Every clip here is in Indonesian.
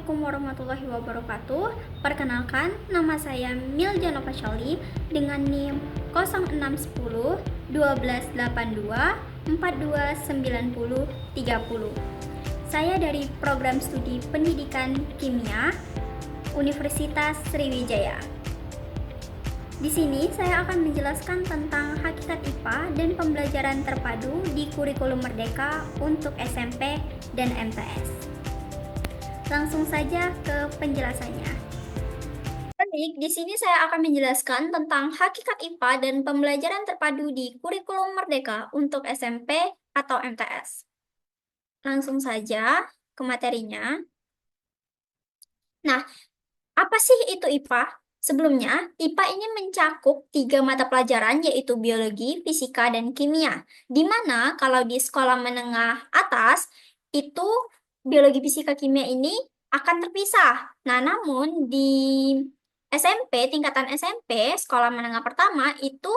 Assalamualaikum warahmatullahi wabarakatuh. Perkenalkan, nama saya Miljana Pasyali dengan NIM 0610 1282 4290 30. Saya dari Program Studi Pendidikan Kimia Universitas Sriwijaya. Di sini saya akan menjelaskan tentang hakikat IPA dan pembelajaran terpadu di kurikulum Merdeka untuk SMP dan MTS. Langsung saja ke penjelasannya. Baik, di sini saya akan menjelaskan tentang hakikat IPA dan pembelajaran terpadu di kurikulum Merdeka untuk SMP atau MTS. Langsung saja ke materinya. Nah, apa sih itu IPA? Sebelumnya, IPA ini mencakup 3 mata pelajaran yaitu biologi, fisika, dan kimia. Di mana kalau di sekolah menengah atas, itu biologi, fisika, kimia ini akan terpisah. Nah, namun di SMP, tingkatan SMP, sekolah menengah pertama, itu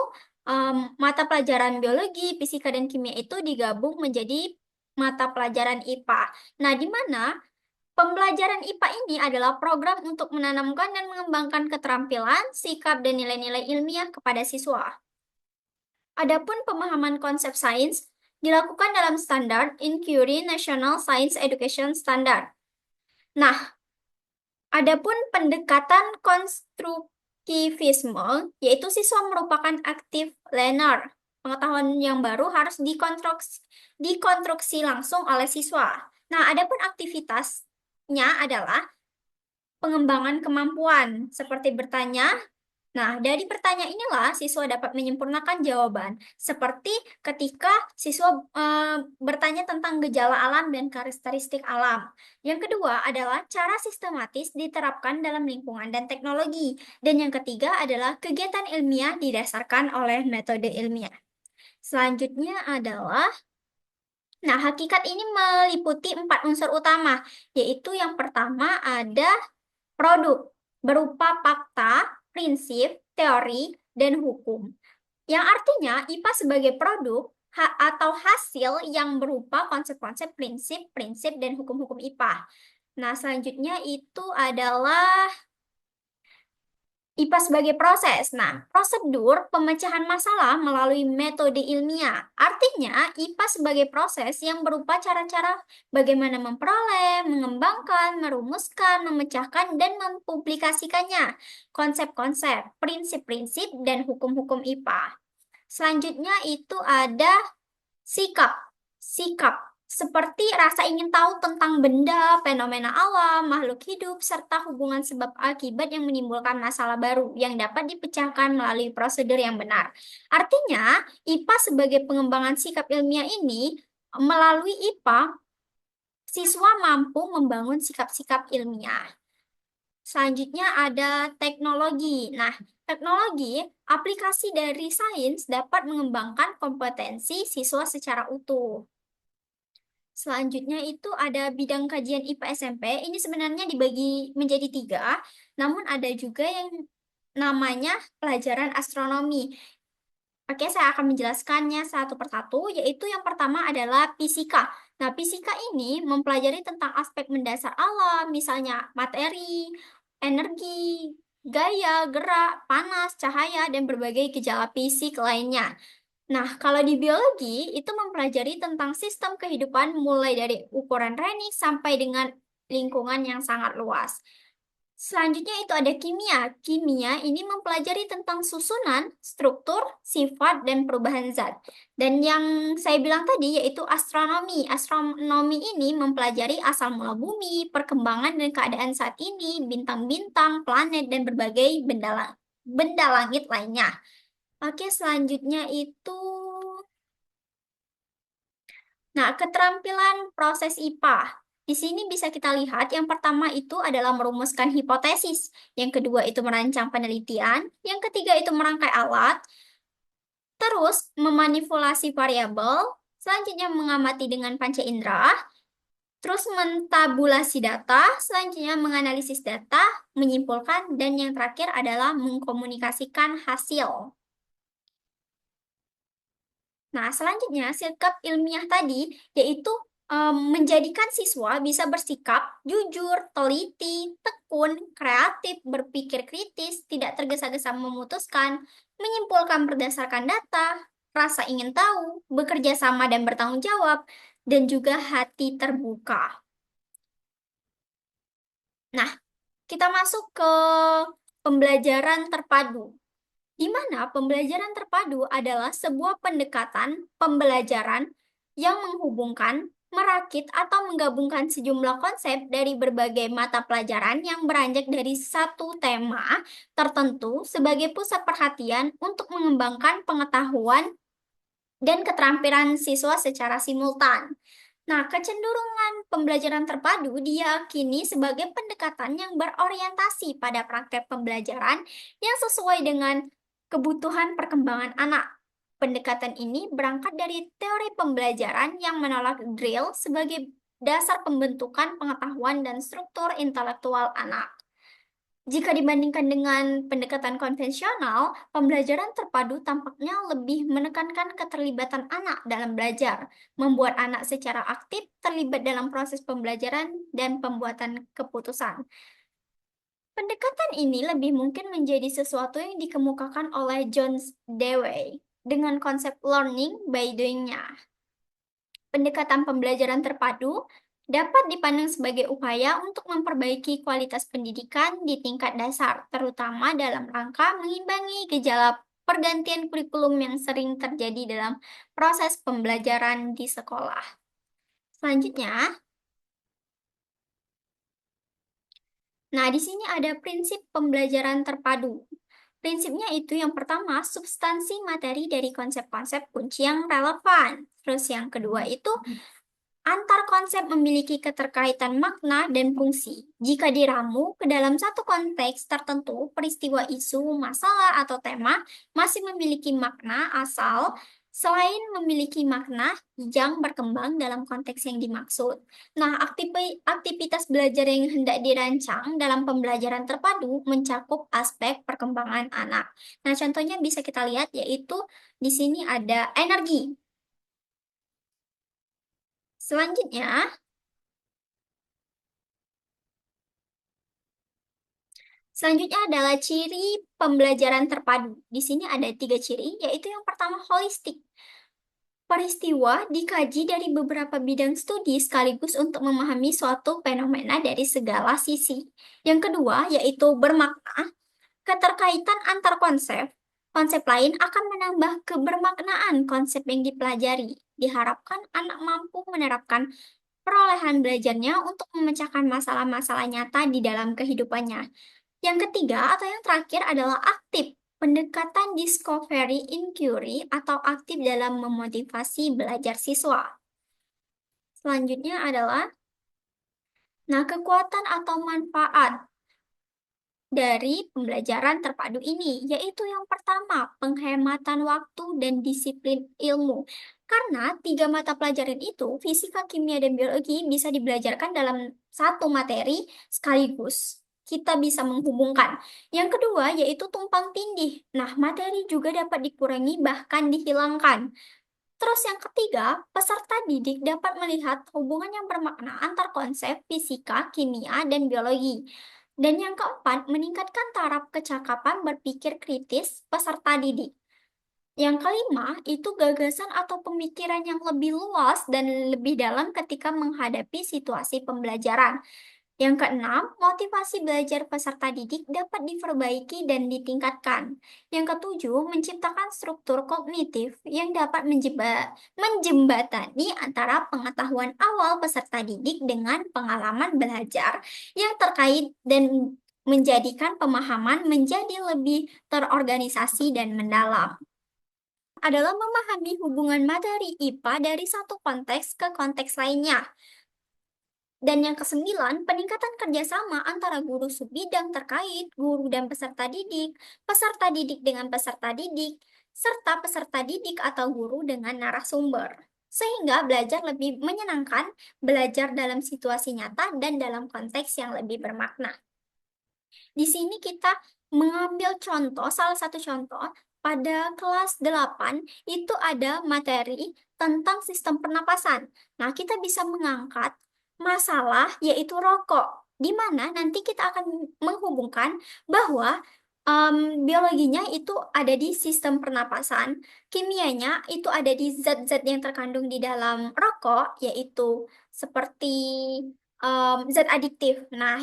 mata pelajaran biologi, fisika, dan kimia itu digabung menjadi mata pelajaran IPA. Nah, di mana pembelajaran IPA ini adalah program untuk menanamkan dan mengembangkan keterampilan, sikap, dan nilai-nilai ilmiah kepada siswa. Adapun pemahaman konsep sains dilakukan dalam standar Inquiry National Science Education Standard. Nah, adapun pendekatan konstruktivisme, yaitu siswa merupakan active learner. Pengetahuan yang baru harus dikonstruksi langsung oleh siswa. Nah, adapun aktivitasnya adalah pengembangan kemampuan, seperti bertanya. Nah, dari bertanya inilah siswa dapat menyempurnakan jawaban, seperti ketika siswa bertanya tentang gejala alam dan karakteristik alam. Yang kedua adalah cara sistematis diterapkan dalam lingkungan dan teknologi. Dan yang ketiga adalah kegiatan ilmiah didasarkan oleh metode ilmiah. Selanjutnya adalah, nah, hakikat ini meliputi 4 unsur utama, yaitu yang pertama ada produk berupa fakta, prinsip, teori, dan hukum. Yang artinya IPA sebagai produk atau hasil yang berupa konsep-konsep, prinsip, dan hukum-hukum IPA. Nah, selanjutnya itu adalah IPA sebagai proses. Nah, prosedur pemecahan masalah melalui metode ilmiah. Artinya, IPA sebagai proses yang berupa cara-cara bagaimana memperoleh, mengembangkan, merumuskan, memecahkan, dan mempublikasikannya. Konsep-konsep, prinsip-prinsip, dan hukum-hukum IPA. Selanjutnya itu ada sikap. Sikap seperti rasa ingin tahu tentang benda, fenomena alam, makhluk hidup, serta hubungan sebab akibat yang menimbulkan masalah baru yang dapat dipecahkan melalui prosedur yang benar. Artinya, IPA sebagai pengembangan sikap ilmiah ini, melalui IPA, siswa mampu membangun sikap-sikap ilmiah. Selanjutnya ada teknologi. Nah, teknologi, aplikasi dari sains dapat mengembangkan kompetensi siswa secara utuh. Selanjutnya itu ada bidang kajian IPA SMP. Ini sebenarnya dibagi menjadi 3, namun ada juga yang namanya pelajaran astronomi. Oke, saya akan menjelaskannya satu persatu, yaitu yang pertama adalah fisika. Nah, fisika ini mempelajari tentang aspek mendasar alam, misalnya materi, energi, gaya, gerak, panas, cahaya, dan berbagai gejala fisik lainnya. Nah, kalau di biologi, itu mempelajari tentang sistem kehidupan mulai dari ukuran renik sampai dengan lingkungan yang sangat luas. Selanjutnya itu ada kimia. Kimia ini mempelajari tentang susunan, struktur, sifat, dan perubahan zat. Dan yang saya bilang tadi yaitu astronomi. Astronomi ini mempelajari asal mula bumi, perkembangan dan keadaan saat ini, bintang-bintang, planet, dan berbagai benda langit lainnya. Oke, selanjutnya itu, nah, keterampilan proses IPA. Di sini bisa kita lihat yang pertama itu adalah merumuskan hipotesis, yang kedua itu merancang penelitian, yang ketiga itu merangkai alat, terus memanipulasi variabel, selanjutnya mengamati dengan panca indera, terus mentabulasi data, selanjutnya menganalisis data, menyimpulkan, dan yang terakhir adalah mengkomunikasikan hasil. Nah, selanjutnya sikap ilmiah tadi yaitu menjadikan siswa bisa bersikap jujur, teliti, tekun, kreatif, berpikir kritis, tidak tergesa-gesa memutuskan, menyimpulkan berdasarkan data, rasa ingin tahu, bekerja sama dan bertanggung jawab, dan juga hati terbuka. Nah, kita masuk ke pembelajaran terpadu, di mana pembelajaran terpadu adalah sebuah pendekatan pembelajaran yang menghubungkan, merakit, atau menggabungkan sejumlah konsep dari berbagai mata pelajaran yang beranjak dari satu tema tertentu sebagai pusat perhatian untuk mengembangkan pengetahuan dan keterampilan siswa secara simultan. Nah, kecenderungan pembelajaran terpadu diyakini sebagai pendekatan yang berorientasi pada praktek pembelajaran yang sesuai dengan kebutuhan perkembangan anak. Pendekatan ini berangkat dari teori pembelajaran yang menolak drill sebagai dasar pembentukan pengetahuan dan struktur intelektual anak. Jika dibandingkan dengan pendekatan konvensional, pembelajaran terpadu tampaknya lebih menekankan keterlibatan anak dalam belajar, membuat anak secara aktif terlibat dalam proses pembelajaran dan pembuatan keputusan. Pendekatan ini lebih mungkin menjadi sesuatu yang dikemukakan oleh John Dewey dengan konsep learning by doing-nya. Pendekatan pembelajaran terpadu dapat dipandang sebagai upaya untuk memperbaiki kualitas pendidikan di tingkat dasar, terutama dalam rangka mengimbangi gejala pergantian kurikulum yang sering terjadi dalam proses pembelajaran di sekolah. Selanjutnya, nah di sini ada prinsip pembelajaran terpadu. Prinsipnya itu yang pertama, substansi materi dari konsep-konsep kunci yang relevan. Terus yang kedua itu antar konsep memiliki keterkaitan makna dan fungsi. Jika diramu ke dalam satu konteks tertentu, peristiwa isu, masalah, atau tema masih memiliki makna asal selain memiliki makna yang berkembang dalam konteks yang dimaksud. Nah, aktivitas belajar yang hendak dirancang dalam pembelajaran terpadu mencakup aspek perkembangan anak. Nah, contohnya bisa kita lihat yaitu di sini ada energi. Selanjutnya, adalah ciri pembelajaran terpadu. Di sini ada 3 ciri, yaitu yang pertama holistik. Peristiwa dikaji dari beberapa bidang studi sekaligus untuk memahami suatu fenomena dari segala sisi. Yang kedua, yaitu bermakna. Keterkaitan antar konsep. Konsep lain akan menambah kebermaknaan konsep yang dipelajari. Diharapkan anak mampu menerapkan perolehan belajarnya untuk memecahkan masalah-masalah nyata di dalam kehidupannya. Yang ketiga atau yang terakhir adalah aktif, pendekatan discovery inquiry atau aktif dalam memotivasi belajar siswa. Selanjutnya adalah, nah kekuatan atau manfaat dari pembelajaran terpadu ini, yaitu yang pertama, penghematan waktu dan disiplin ilmu. Karena 3 mata pelajaran itu, fisika, kimia, dan biologi bisa dibelajarkan dalam satu materi sekaligus. Kita bisa menghubungkan. Yang kedua, yaitu tumpang tindih. Nah, materi juga dapat dikurangi bahkan dihilangkan. Terus yang ketiga, peserta didik dapat melihat hubungan yang bermakna antar konsep fisika, kimia, dan biologi. Dan yang keempat, meningkatkan taraf kecakapan berpikir kritis peserta didik. Yang kelima, itu gagasan atau pemikiran yang lebih luas dan lebih dalam ketika menghadapi situasi pembelajaran. Yang keenam, motivasi belajar peserta didik dapat diperbaiki dan ditingkatkan. Yang ketujuh, menciptakan struktur kognitif yang dapat menjembatani antara pengetahuan awal peserta didik dengan pengalaman belajar yang terkait dan menjadikan pemahaman menjadi lebih terorganisasi dan mendalam. Adalah memahami hubungan materi IPA dari satu konteks ke konteks lainnya. Dan yang kesembilan, peningkatan kerjasama antara guru subbidang terkait, guru dan peserta didik dengan peserta didik, serta peserta didik atau guru dengan narasumber. Sehingga belajar lebih menyenangkan, belajar dalam situasi nyata dan dalam konteks yang lebih bermakna. Di sini kita mengambil contoh, salah satu contoh Pada kelas 8 itu ada materi tentang sistem pernapasan. Nah, kita bisa mengangkat masalah yaitu rokok, di mana nanti kita akan menghubungkan bahwa biologinya itu ada di sistem pernapasan, kimianya itu ada di zat-zat yang terkandung di dalam rokok, yaitu seperti zat adiktif. Nah,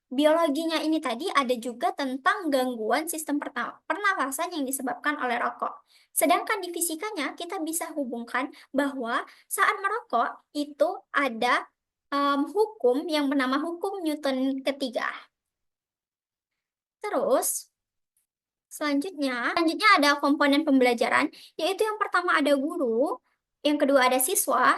biologinya ini tadi ada juga tentang gangguan sistem pernafasan yang disebabkan oleh rokok. Sedangkan di fisikanya kita bisa hubungkan bahwa saat merokok itu ada hukum yang bernama hukum Newton ketiga. Terus selanjutnya ada komponen pembelajaran, yaitu yang pertama ada guru, yang kedua ada siswa,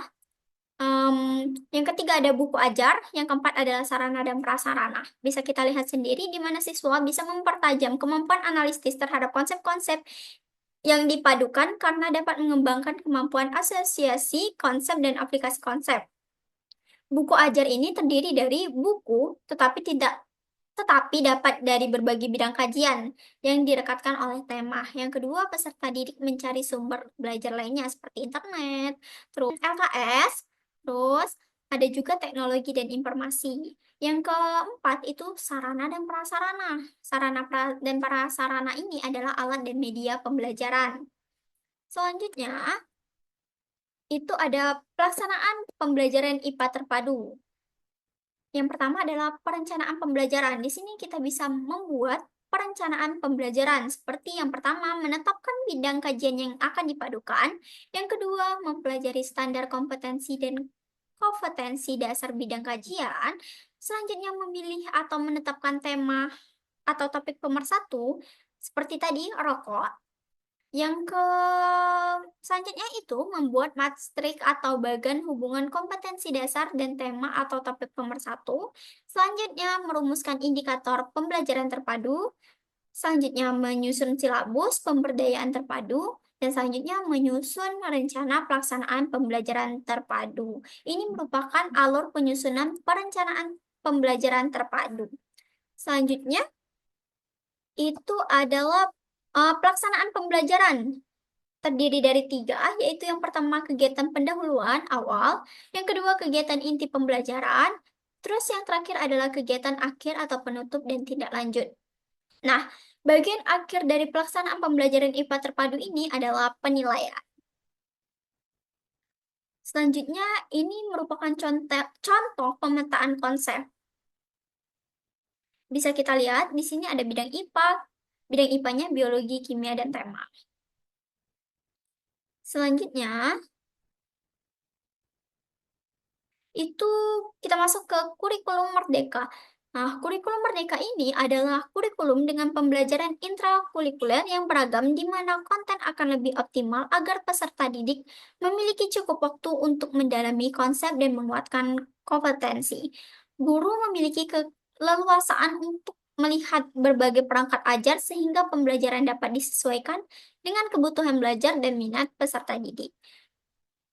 yang ketiga ada buku ajar, yang keempat adalah sarana dan prasarana. Bisa kita lihat sendiri di mana siswa bisa mempertajam kemampuan analisis terhadap konsep-konsep yang dipadukan karena dapat mengembangkan kemampuan asosiasi konsep dan aplikasi konsep. Buku ajar ini terdiri dari buku, tetapi dapat dari berbagai bidang kajian yang direkatkan oleh tema. Yang kedua, peserta didik mencari sumber belajar lainnya seperti internet, terus LKS, terus ada juga teknologi dan informasi. Yang keempat itu sarana dan prasarana. Dan prasarana ini adalah alat dan media pembelajaran. Selanjutnya, itu ada pelaksanaan pembelajaran IPA terpadu. Yang pertama adalah perencanaan pembelajaran. Di sini kita bisa membuat perencanaan pembelajaran seperti yang pertama menetapkan bidang kajian yang akan dipadukan, yang kedua mempelajari standar kompetensi dan kompetensi dasar bidang kajian, selanjutnya memilih atau menetapkan tema atau topik pemersatu seperti tadi rokok. Selanjutnya itu membuat matrik atau bagan hubungan kompetensi dasar dan tema atau topik pemersatu. Selanjutnya merumuskan indikator pembelajaran terpadu. Selanjutnya menyusun silabus pemberdayaan terpadu. Dan selanjutnya menyusun rencana pelaksanaan pembelajaran terpadu. Ini merupakan alur penyusunan perencanaan pembelajaran terpadu. Selanjutnya itu adalah pelaksanaan pembelajaran terdiri dari 3, yaitu yang pertama kegiatan pendahuluan awal, yang kedua kegiatan inti pembelajaran, terus yang terakhir adalah kegiatan akhir atau penutup dan tindak lanjut. Nah, bagian akhir dari pelaksanaan pembelajaran IPA terpadu ini adalah penilaian. Selanjutnya, ini merupakan contoh pemetaan konsep. Bisa kita lihat, di sini ada bidang IPA, bidang IPA-nya biologi, kimia, dan tema. Selanjutnya, itu kita masuk ke kurikulum Merdeka. Nah, kurikulum Merdeka ini adalah kurikulum dengan pembelajaran intrakurikuler yang beragam di mana konten akan lebih optimal agar peserta didik memiliki cukup waktu untuk mendalami konsep dan menguatkan kompetensi. Guru memiliki keleluasaan untuk melihat berbagai perangkat ajar sehingga pembelajaran dapat disesuaikan dengan kebutuhan belajar dan minat peserta didik.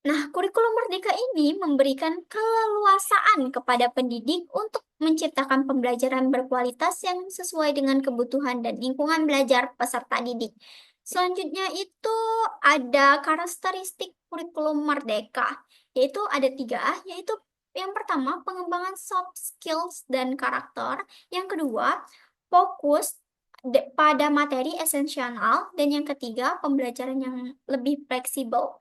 Nah, kurikulum Merdeka ini memberikan keleluasaan kepada pendidik untuk menciptakan pembelajaran berkualitas yang sesuai dengan kebutuhan dan lingkungan belajar peserta didik. Selanjutnya itu ada karakteristik kurikulum Merdeka, yaitu ada 3, yaitu yang pertama pengembangan soft skills dan karakter, yang kedua fokus pada materi esensial, dan yang ketiga pembelajaran yang lebih fleksibel.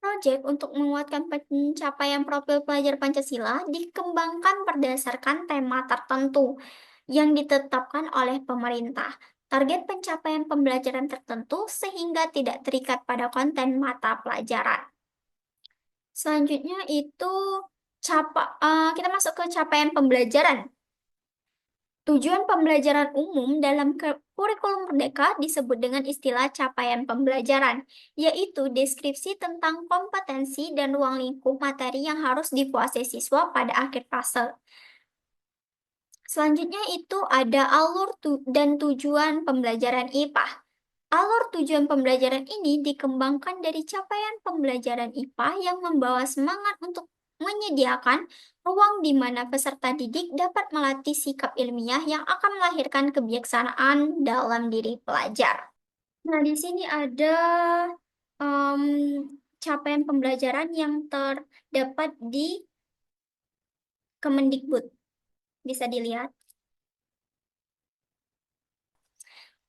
Proyek untuk menguatkan pencapaian profil pelajar Pancasila dikembangkan berdasarkan tema tertentu yang ditetapkan oleh pemerintah. Target pencapaian pembelajaran tertentu sehingga tidak terikat pada konten mata pelajaran. Selanjutnya itu kita masuk ke capaian pembelajaran. Tujuan pembelajaran umum dalam kurikulum Merdeka disebut dengan istilah capaian pembelajaran, yaitu deskripsi tentang kompetensi dan ruang lingkup materi yang harus dikuasai siswa pada akhir fase. Selanjutnya itu ada alur dan tujuan pembelajaran IPA. Alur tujuan pembelajaran ini dikembangkan dari capaian pembelajaran IPA yang membawa semangat untuk menyediakan ruang di mana peserta didik dapat melatih sikap ilmiah yang akan melahirkan kebijaksanaan dalam diri pelajar. Nah, di sini ada capaian pembelajaran yang terdapat di Kemendikbud. Bisa dilihat.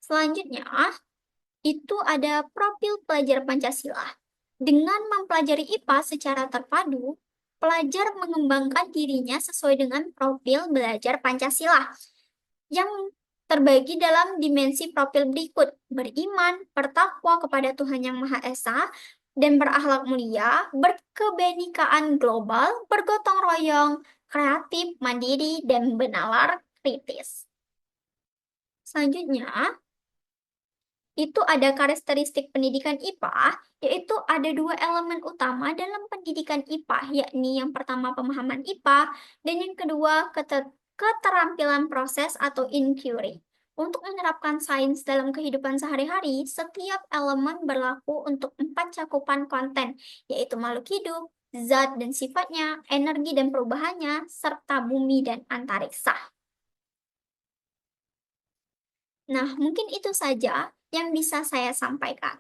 Selanjutnya, itu ada profil pelajar Pancasila. Dengan mempelajari IPA secara terpadu, pelajar mengembangkan dirinya sesuai dengan profil belajar Pancasila yang terbagi dalam dimensi profil berikut: beriman, bertakwa kepada Tuhan Yang Maha Esa, dan berakhlak mulia, berkebenekaan global, bergotong royong, kreatif, mandiri, dan benalar kritis. Selanjutnya, itu ada karakteristik pendidikan IPA, yaitu ada dua elemen utama dalam pendidikan IPA, yakni yang pertama pemahaman IPA, dan yang kedua keterampilan proses atau inquiry. Untuk menerapkan sains dalam kehidupan sehari-hari, setiap elemen berlaku untuk 4 cakupan konten, yaitu makhluk hidup, zat dan sifatnya, energi dan perubahannya, serta bumi dan antariksa. Nah, mungkin itu saja yang bisa saya sampaikan.